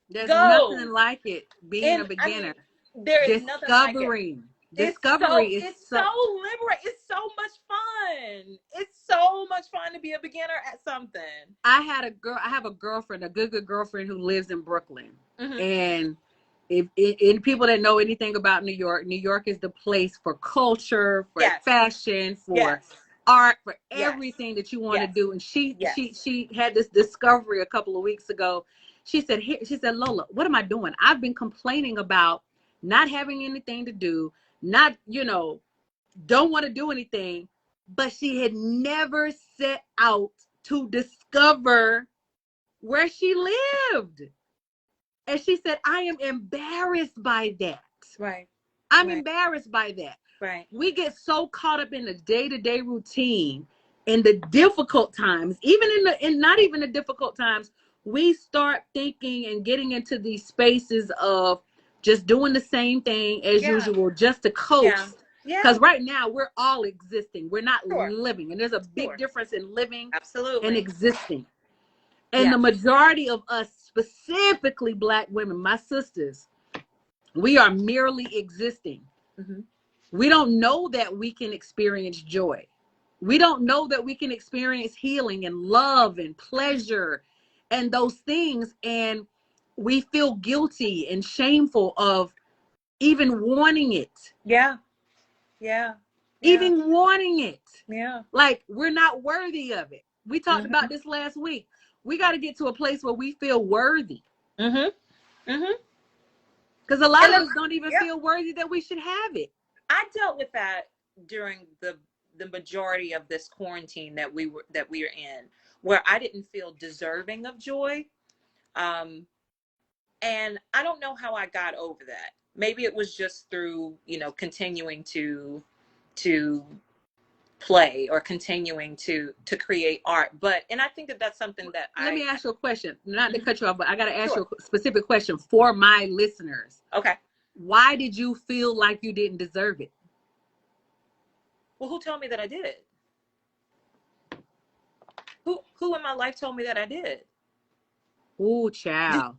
There's nothing like it, being a beginner. I mean, there is nothing like it. Discovery it's so liberating. It's so much fun. It's so much fun to be a beginner at something. I have a girlfriend, a good girlfriend who lives in Brooklyn. And if people that know anything about New York is the place for culture, for fashion, for art, for everything that you want to do. And she had this discovery a couple of weeks ago. She said, Lola, what am I doing? I've been complaining about not having anything to do, not, don't want to do anything. But she had never set out to discover where she lived. And she said, I am embarrassed by that. Right. I'm embarrassed by that. Right. We get so caught up in the day-to-day routine, in the difficult times, even in not even the difficult times, we start thinking and getting into these spaces of just doing the same thing as usual, just to coast. Because right now we're all existing. We're not living. And there's a big difference in living and existing. And the majority of us, specifically Black women, my sisters, we are merely existing. We don't know that we can experience joy. We don't know that we can experience healing and love and pleasure and those things. And we feel guilty and shameful of even wanting it. Even wanting it. Like we're not worthy of it. We talked about this last week. We got to get to a place where we feel worthy. Because a lot of us don't even feel worthy that we should have it. I dealt with that during the majority of this quarantine that we are in, where I didn't feel deserving of joy. And I don't know how I got over that. Maybe it was just through, continuing to play or continuing to create art. And I think that that's something that let me ask you a question, not to cut you off, but I got to ask you a specific question for my listeners. Okay. Why did you feel like you didn't deserve it? Well, who told me that I did? Who in my life told me that I did? Ooh, child.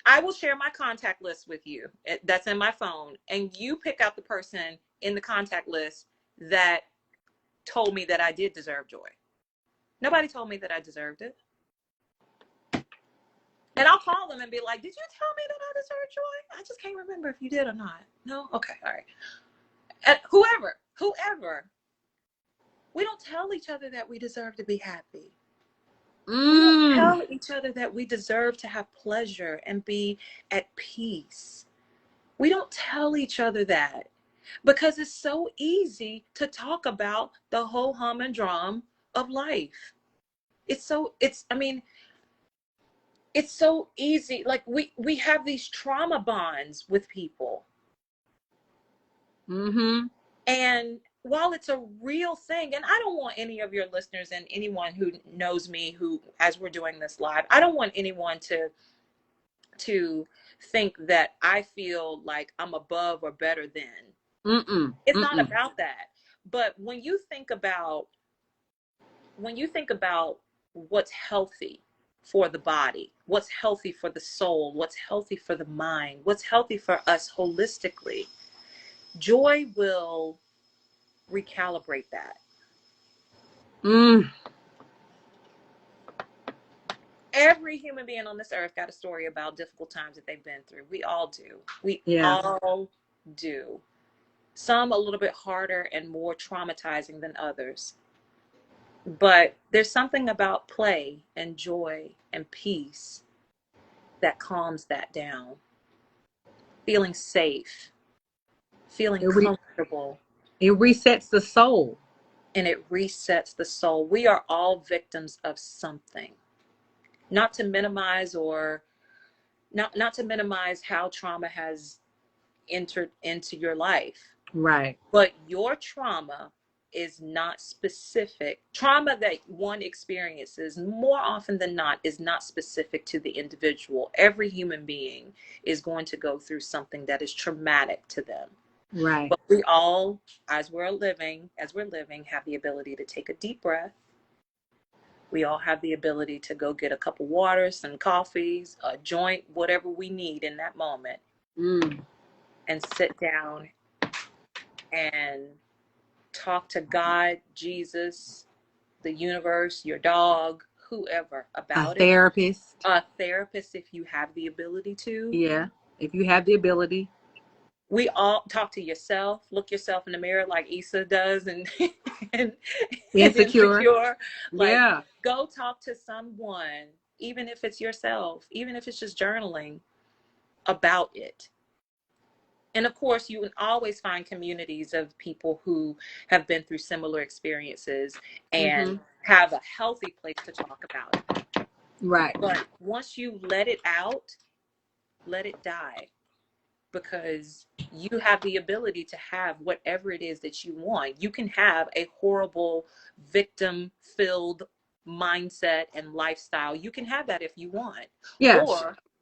I will share my contact list with you. That's in my phone. And you pick out the person in the contact list that told me that I did deserve joy. Nobody told me that I deserved it. And I'll call them and be like, did you tell me that I deserve joy? I just can't remember if you did or not. No? Okay. All right. And whoever, we don't tell each other that we deserve to be happy. We don't tell each other that we deserve to have pleasure and be at peace. We don't tell each other that because it's so easy to talk about the whole hum and drum of life. It's so easy. Like we have these trauma bonds with people. And while it's a real thing, and I don't want any of your listeners and anyone who knows me, who, as we're doing this live, I don't want anyone to think that I feel like I'm above or better than. It's not about that. But when you think about what's healthy for the body, what's healthy for the soul, what's healthy for the mind, what's healthy for us holistically, joy will recalibrate that. Every human being on this earth got a story about difficult times that they've been through. We all do. We all do. Some a little bit harder and more traumatizing than others. But there's something about play and joy and peace that calms that down. Feeling safe, feeling comfortable. It resets the soul. And it resets the soul. We are all victims of something. Not to minimize how trauma has entered into your life. Right. But your trauma is not specific. Trauma that one experiences more often than not is not specific to the individual. Every human being is going to go through something that is traumatic to them. Right. But we all, as we're living, have the ability to take a deep breath. We all have the ability to go get a cup of water, some coffees, a joint, whatever we need in that moment, and sit down and talk to God, Jesus, the universe, your dog, whoever about it. A therapist, if you have the ability to. Yeah, if you have the ability. We all talk to yourself, look yourself in the mirror like Issa does, and Insecure. Like, go talk to someone, even if it's yourself, even if it's just journaling about it. And of course, you can always find communities of people who have been through similar experiences and have a healthy place to talk about it. Right. But once you let it out, let it die. Because you have the ability to have whatever it is that you want. You can have a horrible victim-filled mindset and lifestyle. You can have that if you want. Yeah.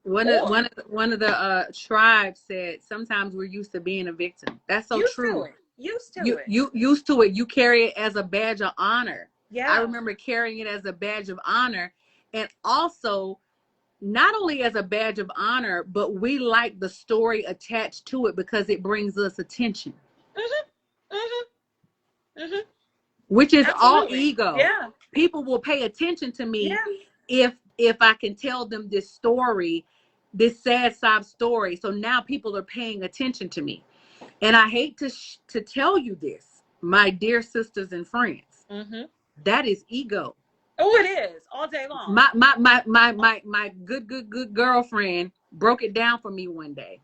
One of the tribes said sometimes we're used to being a victim. That's so true. Used to it. You carry it as a badge of honor. Yeah. I remember carrying it as a badge of honor, and also not only as a badge of honor, but we like the story attached to it because it brings us attention. Which is all ego. Yeah. People will pay attention to me if I can tell them this story, this sad sob story. So now people are paying attention to me. And I hate to tell you this, my dear sisters and friends. That is ego. Oh, it is all day long. My good girlfriend broke it down for me one day.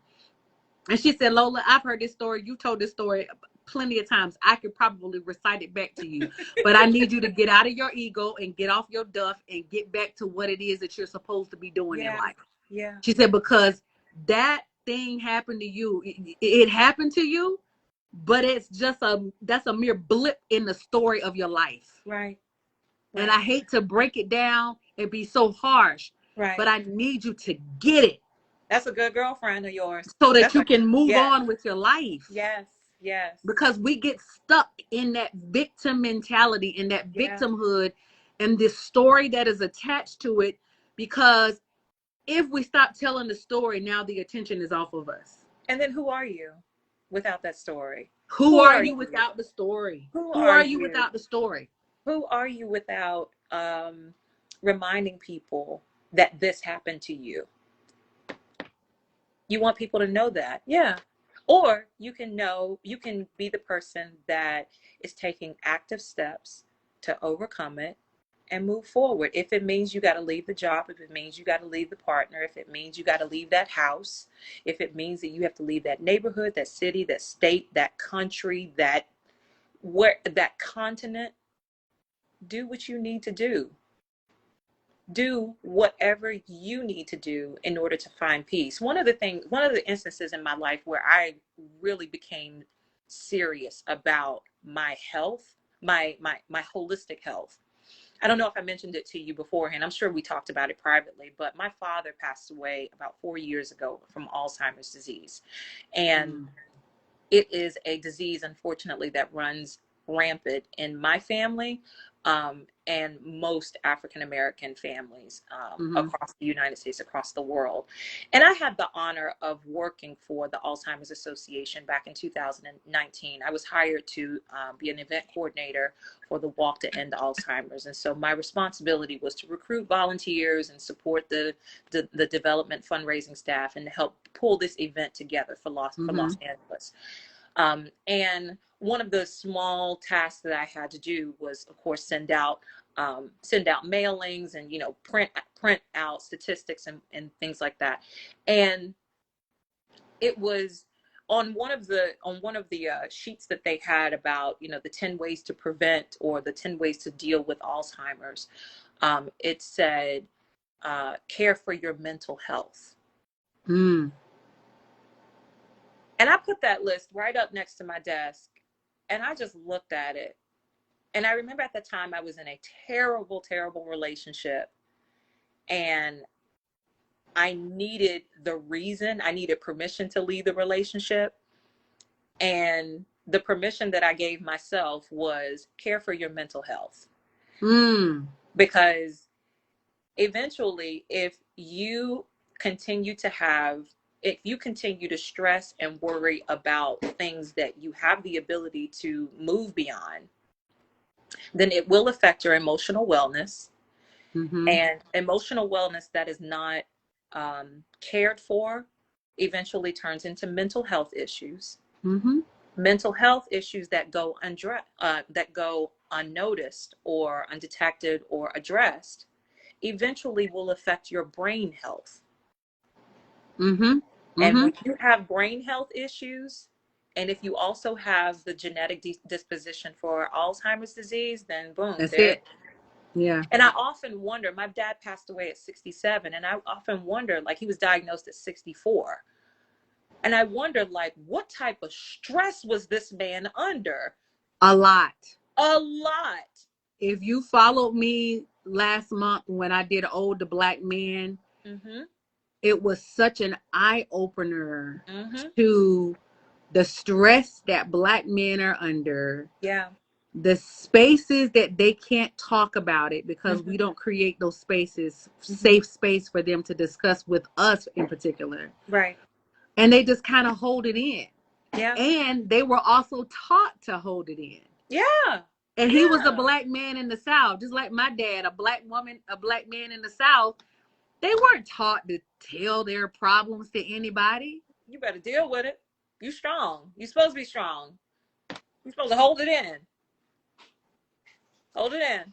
And she said, Lola, I've heard this story. You told this story plenty of times. I could probably recite it back to you. But I need you to get out of your ego and get off your duff and get back to what it is that you're supposed to be doing in life. Yeah. She said, because that thing happened to you. It happened to you, but it's just that's a mere blip in the story of your life. Right. And I hate to break it down and be so harsh, but I need you to get it. That's a good girlfriend of yours. So that you can move on with your life. Yes. Because we get stuck in that victim mentality, in that victimhood, and this story that is attached to it. Because if we stop telling the story, now the attention is off of us. And then who are you without that story? Who are you without the story? Who are you without the story? Who are you without reminding people that this happened to you? You want people to know that. Yeah. Or you can be the person that is taking active steps to overcome it and move forward. If it means you got to leave the job, if it means you got to leave the partner, if it means you got to leave that house, if it means that you have to leave that neighborhood, that city, that state, that country, that continent, do what you need to do. Do whatever you need to do in order to find peace. One of the instances in my life where I really became serious about my health, my holistic health. I don't know if I mentioned it to you beforehand. I'm sure we talked about it privately, but my father passed away about 4 years ago from Alzheimer's disease. And it is a disease, unfortunately, that runs rampant in my family, and most African American families across the United States, across the world. And I had the honor of working for the Alzheimer's Association back in 2019. I was hired to be an event coordinator for the Walk to End Alzheimer's. And so my responsibility was to recruit volunteers and support the development fundraising staff and to help pull this event together for Los Angeles. And one of the small tasks that I had to do was, of course, send out mailings and, print out statistics and things like that. And it was on one of the sheets that they had about, the 10 ways to prevent or the 10 ways to deal with Alzheimer's. It said, care for your mental health. And I put that list right up next to my desk, and I just looked at it. And I remember at the time I was in a terrible, terrible relationship, and I needed permission to leave the relationship. And the permission that I gave myself was care for your mental health. Because eventually, if you continue to stress and worry about things that you have the ability to move beyond, then it will affect your emotional wellness. And emotional wellness that is not cared for eventually turns into mental health issues. Mental health issues that go unnoticed or undetected or addressed eventually will affect your brain health. And when you have brain health issues, and if you also have the genetic disposition for Alzheimer's disease, then boom, that's it. Yeah. And I often wonder, my dad passed away at 67, and I often wonder, like, he was diagnosed at 64. And I wondered, like, what type of stress was this man under? A lot. If you followed me last month when I did Older Black Men, it was such an eye-opener to the stress that Black men are under. Yeah. The spaces that they can't talk about it because we don't create those spaces, safe space for them to discuss with us in particular. Right. And they just kind of hold it in. Yeah. And they were also taught to hold it in. Yeah. And he was a Black man in the South, just like my dad, a Black man in the South. They weren't taught to tell their problems to anybody. You better deal with it. You strong. You're supposed to be strong. You're supposed to hold it in. Hold it in.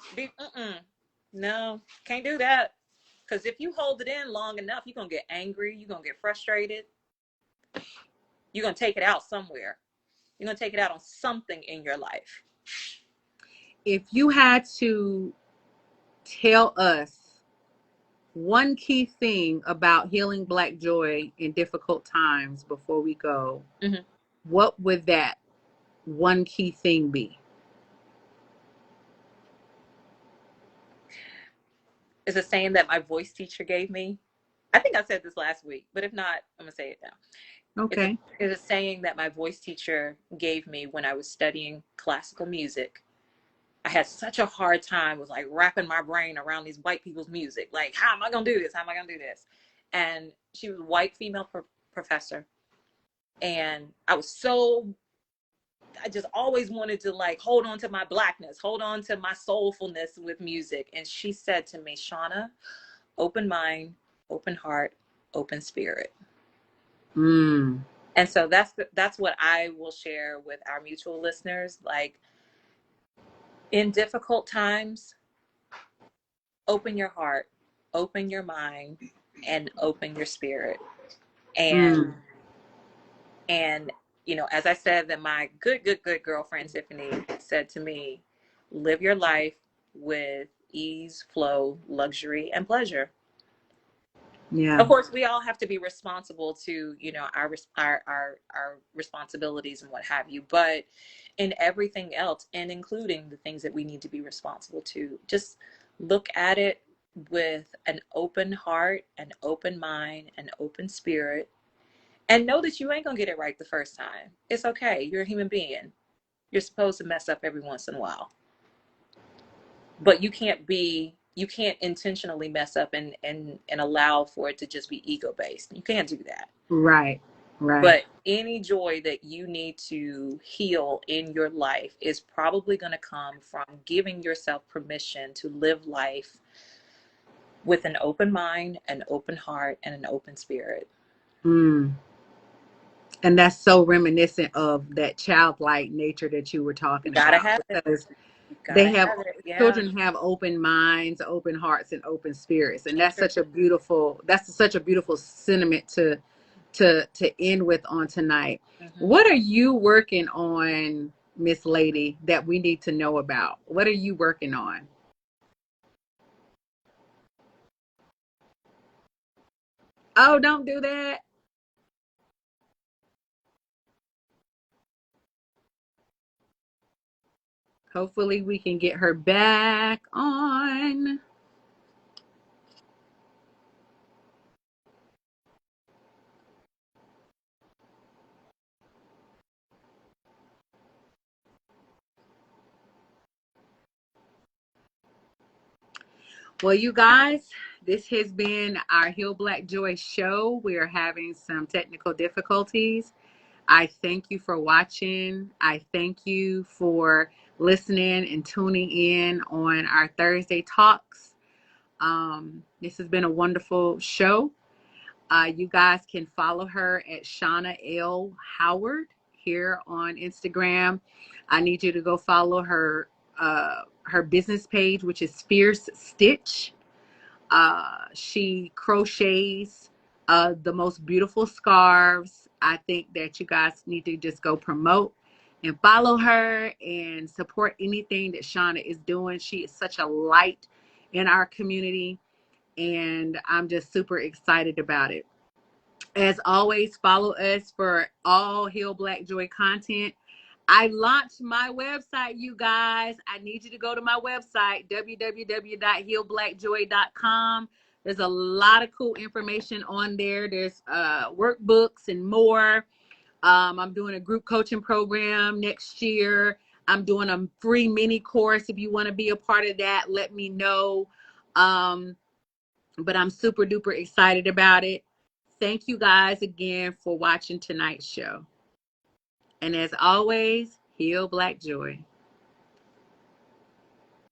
No, can't do that. Because if you hold it in long enough, you're going to get angry. You're going to get frustrated. You're going to take it out somewhere. You're going to take it out on something in your life. If you had to tell us one key thing about healing Black joy in difficult times before we go, what would that one key thing be? It's a saying that my voice teacher gave me. I think I said this last week, but if not, I'm going to say it now. Okay. It's a saying that my voice teacher gave me when I was studying classical music. I had such a hard time with, like, wrapping my brain around these white people's music. Like, how am I going to do this? How am I going to do this? And she was a white female professor. And I just always wanted to, like, hold on to my Blackness, hold on to my soulfulness with music. And she said to me, Shauna, open mind, open heart, open spirit. And so that's what I will share with our mutual listeners. Like, in difficult times, open your heart, open your mind, and open your spirit. And as I said, that my good girlfriend Tiffany said to me, live your life with ease, flow, luxury, and pleasure. Yeah. Of course, we all have to be responsible to, you know, our responsibilities and what have you. But in everything else, and including the things that we need to be responsible to, just look at it with an open heart, an open mind, an open spirit, and know that you ain't gonna get it right the first time. It's okay. You're a human being. You're supposed to mess up every once in a while, but you can't intentionally mess up and allow for it to just be ego based. You can't do that. Right. Right. But any joy that you need to heal in your life is probably going to come from giving yourself permission to live life with an open mind, an open heart, and an open spirit. Mm. And that's so reminiscent of that childlike nature that you were You talking gotta about, have it. because You they gotta have have it. Yeah. children have open minds, open hearts, and open spirits, and That's that's such a beautiful sentiment to end with on tonight. mm-hmm. What are you working on, Miss Lady, that we need to know about? What are you working on? Oh, don't do that. Hopefully we can get her back on. Well, you guys, this has been our Heal Black Joy show. We are having some technical difficulties. I thank you for watching. I thank you for listening and tuning in on our Thursday talks. This has been a wonderful show. You guys can follow her at Shauna Howard here on Instagram. I need you to go follow her business page, which is Fierce Stitch. She crochets the most beautiful scarves. I think that you guys need to just go promote and follow her and support anything that Shauna is doing. She is such a light in our community, and I'm just super excited about it. As always, follow us for all Heal Black Joy content. I launched my website, you guys. I need you to go to my website, www.healblackjoy.com. There's a lot of cool information on there. There's workbooks and more. I'm doing a group coaching program next year. I'm doing a free mini course. If you want to be a part of that, let me know. But I'm super duper excited about it. Thank you guys again for watching tonight's show. And as always, heal Black Joy.